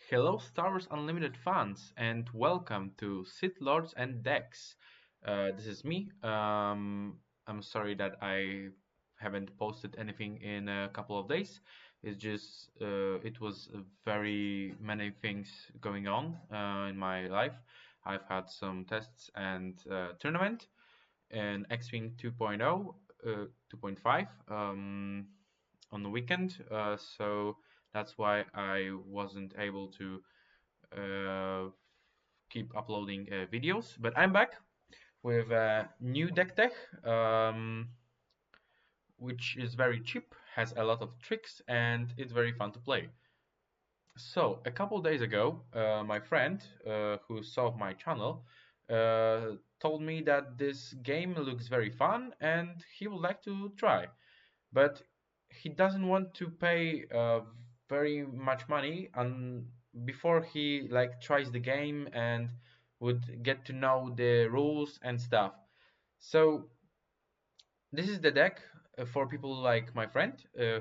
Hello, Star Wars Unlimited fans, and welcome to Sith Lords and Decks. This is me. I'm sorry that I haven't posted anything in a couple of days. It's just it was very many things going on in my life. I've had some tests and tournament in X-Wing 2.0, 2.5 on the weekend. So that's why I wasn't able to uh, keep uploading videos. But I'm back with a new deck tech, which is very cheap, has a lot of tricks, and it's very fun to play. So a couple days ago, my friend who saw my channel told me that this game looks very fun and he would like to try, but he doesn't want to pay very much money and before he like tries the game and would get to know the rules and stuff. So this is the deck for people like my friend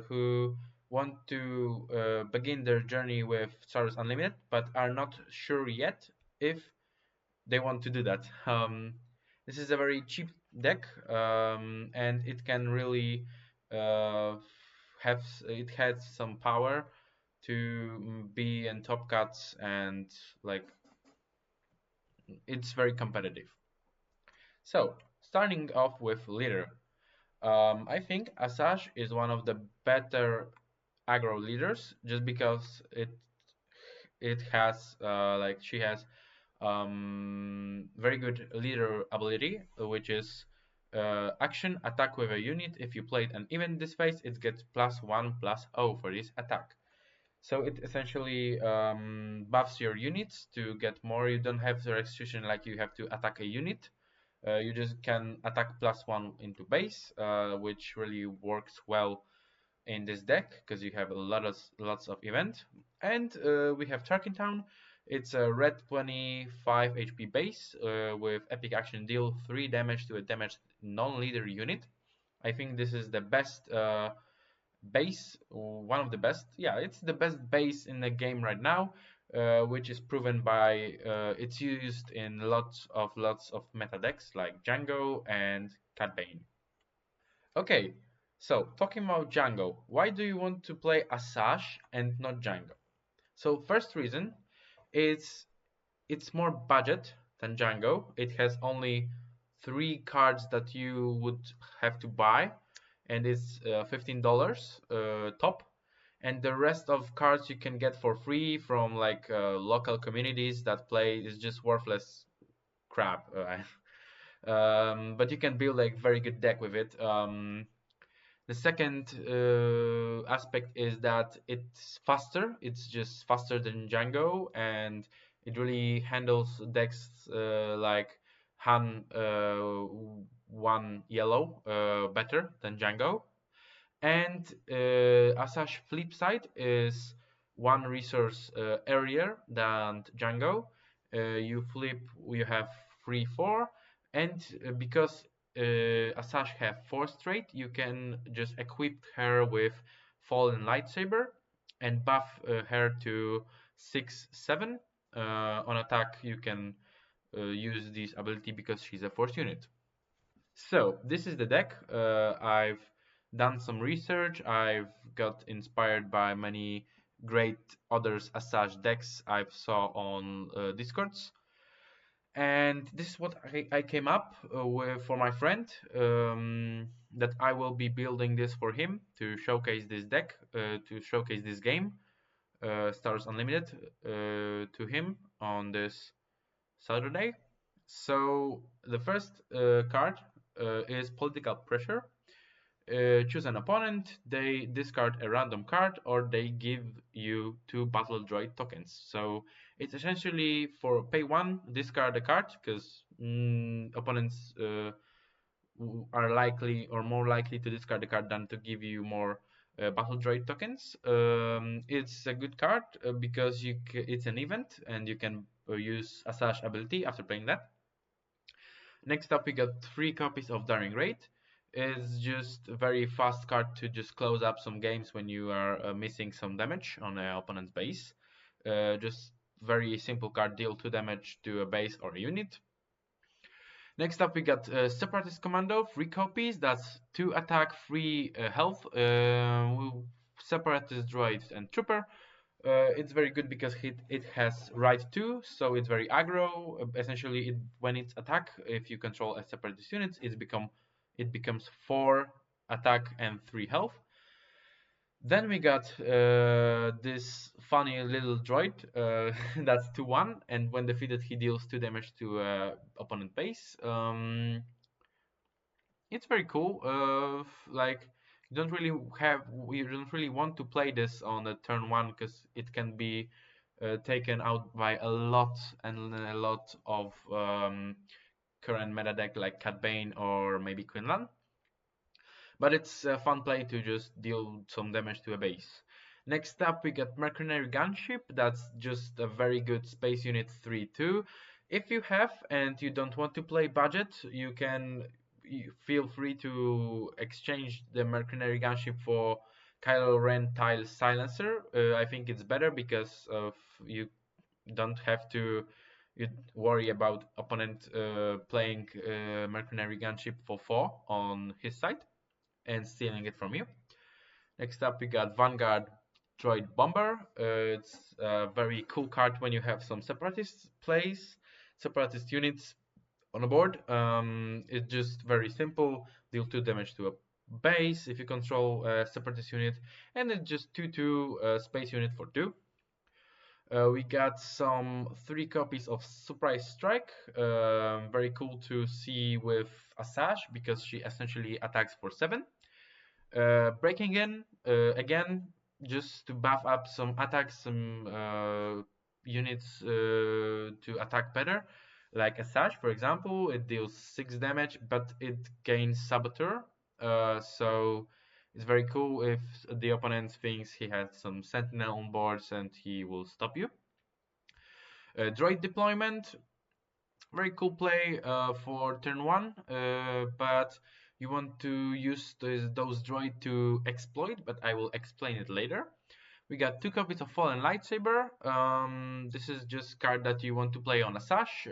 who want to begin their journey with Star Wars Unlimited but are not sure yet if they want to do that. This is a very cheap deck, and it can really uh, it has some power to be in top cuts and like it's very competitive. So starting off with leader, I think Asajj is one of the better aggro leaders just because it has like she has very good leader ability, which is action attack with a unit. If you played an event this phase, it gets +1/+0 for this attack. So it essentially buffs your units to get more. You don't have the restriction like you have to attack a unit. You just can attack +1 into base, which really works well in this deck because you have lots of event. And we have Tarkin Town. It's a red 25 HP base with epic action, deal 3 damage to a damaged non-leader unit. I think this is the best base, one of the best. Yeah, it's the best base in the game right now, which is proven by it's used in lots of meta decks like Django and Cat Bane. Okay, so talking about Django, why do you want to play Asajj and not Django? So first reason is it's more budget than Django. It has only 3 cards that you would have to buy, and it's $15 top. And the rest of cards you can get for free from like local communities that play is just worthless crap. But you can build like very good deck with it. The second aspect is that it's faster. It's just faster than Django, and it really handles decks like Han 1 yellow better than Django. And Asajj flip side is 1 resource earlier than Django. You flip, you have 3/4, and because Asajj have Force trait, you can just equip her with Fallen Lightsaber and buff her to 6/7. On attack, you can use this ability because she's a Force unit. So this is the deck. I've done some research. I've got inspired by many great others Asajj decks I've saw on Discords, and this is what I came up with for my friend. That I will be building this for him to showcase this deck, to showcase this game, Stars Unlimited, to him on this Saturday. So the first card is Political Pressure. Choose an opponent, they discard a random card, or they give you 2 battle droid tokens. So it's essentially for pay 1, discard a card, because opponents are likely or more likely to discard the card than to give you more battle droid tokens. It's a good card because it's an event and you can use Asajj ability after playing that. Next up, we got 3 copies of Daring Raid. It's just a very fast card to just close up some games when you are missing some damage on an opponent's base. Just very simple card, deal 2 damage to a base or a unit. Next up we got Separatist Commando, 3 copies, that's 2 attack, 3 health, Separatist Droid and Trooper. It's very good because it has Ride 2, so it's very aggro. Essentially, when it's attack, if you control a Separatist unit, it becomes 4 attack and 3 health. Then we got this funny little droid, that's 2/1, and when defeated he deals 2 damage to opponent base. It's very cool. Like you don't really want to play this on a turn 1 because it can be taken out by a lot of current meta deck like Cat Bane or maybe Quinlan. But it's a fun play to just deal some damage to a base. Next up we got Mercenary Gunship, that's just a very good space unit 3/2. If you have and you don't want to play budget, you feel free to exchange the Mercenary Gunship for Kylo Ren Tile Silencer. I think it's better because of you don't have to worry about opponent playing Mercenary Gunship for 4 on his side and stealing it from you. Next up, we got Vanguard Droid Bomber. It's a very cool card when you have some separatist plays, separatist units on the board. It's just very simple. Deal 2 damage to a base if you control a separatist unit, and it's just 2/2 space unit for 2. We got some 3 copies of Surprise Strike. Very cool to see with Asajj because she essentially attacks for 7. Breaking in, again, just to buff up some attacks, some units to attack better. Like Asajj, for example, it deals 6 damage, but it gains Saboteur. So it's very cool if the opponent thinks he has some Sentinel on boards and he will stop you. Droid Deployment, very cool play for turn 1, but you want to use those droid to exploit, but I will explain it later. We got 2 copies of Fallen Lightsaber. This is just card that you want to play on Asajj.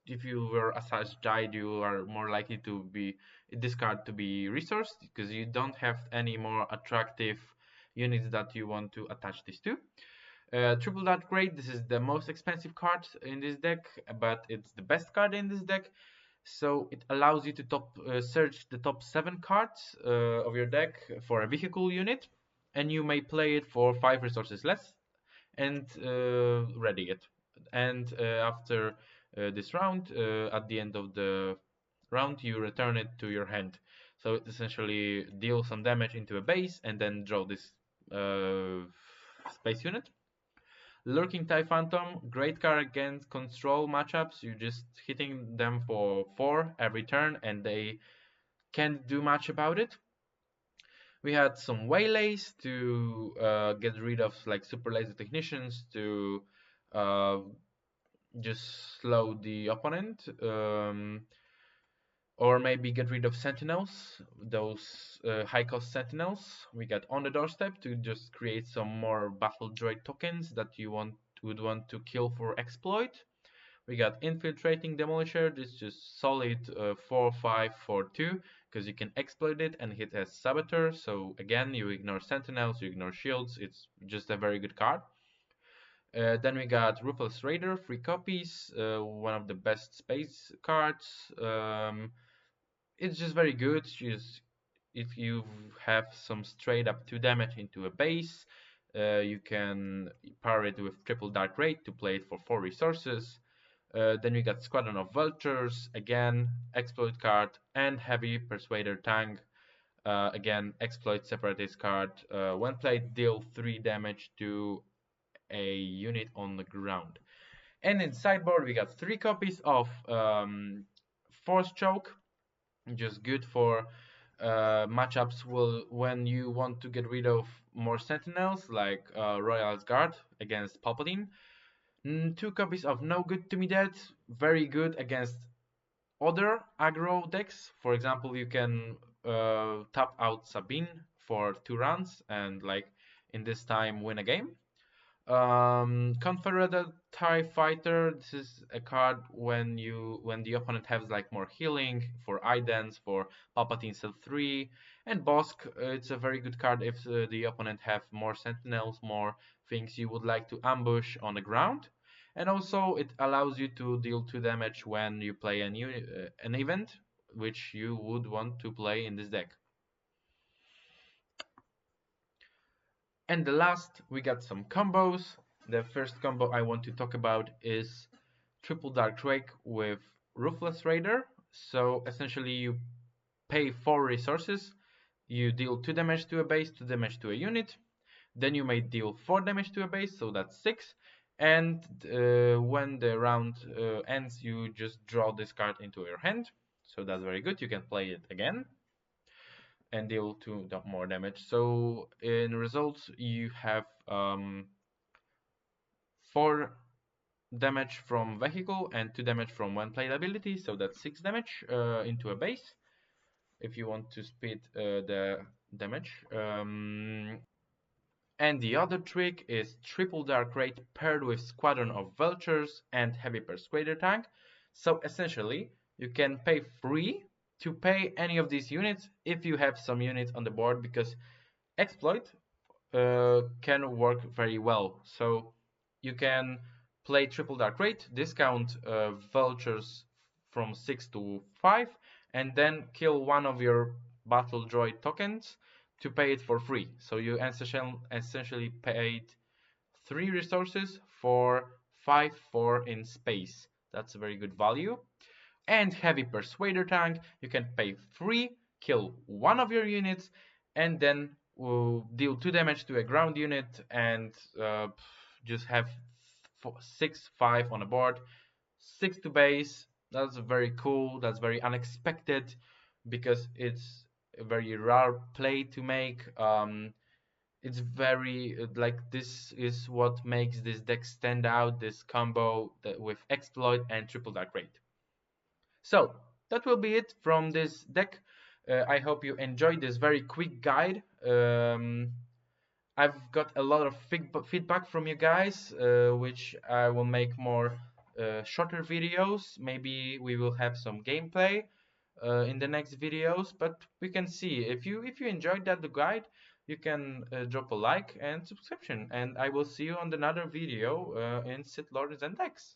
If you were Asajj died, you are more likely to be this card to be resourced because you don't have any more attractive units that you want to attach this to. Triple Dart Grade, this is the most expensive card in this deck, but it's the best card in this deck. So it allows you to search the top 7 cards of your deck for a vehicle unit, and you may play it for 5 resources less and ready it. And after this round, at the end of the round, you return it to your hand. So it essentially deals some damage into a base and then draw this space unit. Lurking TIE Phantom, great card against control matchups. You're just hitting them for 4 every turn and they can't do much about it. We had some waylays to get rid of like super laser technicians to just slow the opponent. Or maybe get rid of sentinels, those high cost sentinels. We got on the doorstep to just create some more baffle droid tokens that you would want to kill for exploit. We got infiltrating demolisher. This is just solid 4/5 for 2 because you can exploit it and hit as saboteur. So again, you ignore sentinels, you ignore shields. It's just a very good card. Then we got Ruthless Raider, 3 copies, one of the best space cards. It's just very good. If you have some straight up 2 damage into a base, you can pair it with Triple Dark Raid to play it for 4 resources. Then we got Squadron of Vultures, again, exploit card, and Heavy Persuader Tank, again, exploit separatist card. When played, deal 3 damage to a unit on the ground. And in sideboard, we got 3 copies of Force Choke, just good for matchups when you want to get rid of more sentinels like Royal's Guard against Palpatine. 2 copies of No Good to Me Dead, very good against other aggro decks. For example, you can tap out Sabine for 2 rounds and like in this time win a game. Confederate TIE Fighter. This is a card when the opponent has like more healing for Idens, for Palpatine Cell 3, and Bosk. It's a very good card if the opponent have more Sentinels, more things you would like to ambush on the ground. And also it allows you to deal 2 damage when you play an event which you would want to play in this deck. And the last, we got some combos. The first combo I want to talk about is Triple Dark Drake with Ruthless Raider. So essentially you pay 4 resources, you deal 2 damage to a base, 2 damage to a unit, then you may deal 4 damage to a base, so that's 6, and when the round ends, you just draw this card into your hand, so that's very good. You can play it again and deal 2 more damage. So in results, you have 4 damage from vehicle and 2 damage from one plate ability, so that's 6 damage into a base if you want to speed the damage. And the other trick is Triple Dark Raid paired with Squadron of Vultures and Heavy Persuader Tank. So essentially, you can pay free to pay any of these units if you have some units on the board, because Exploit can work very well. So you can play Triple Dark Raid, discount Vultures from 6 to 5, and then kill one of your Battle Droid tokens to pay it for free. So you essentially paid 3 resources for 5 4 in space. That's a very good value. And Heavy Persuader Tank, you can pay free, kill one of your units, and then deal 2 damage to a ground unit and just have 6 5 on the board. 6 to base. That's very cool. That's very unexpected because it's a very rare play to make. It's very like this is what makes this deck stand out. This combo with Exploit and Triple Dark Raid. So that will be it from this deck. I hope you enjoyed this very quick guide. I've got a lot of feedback from you guys, which I will make more shorter videos. Maybe we will have some gameplay in the next videos, but we can see. If you enjoyed that the guide, you can drop a like and subscription, and I will see you on another video in Sith Lords and decks.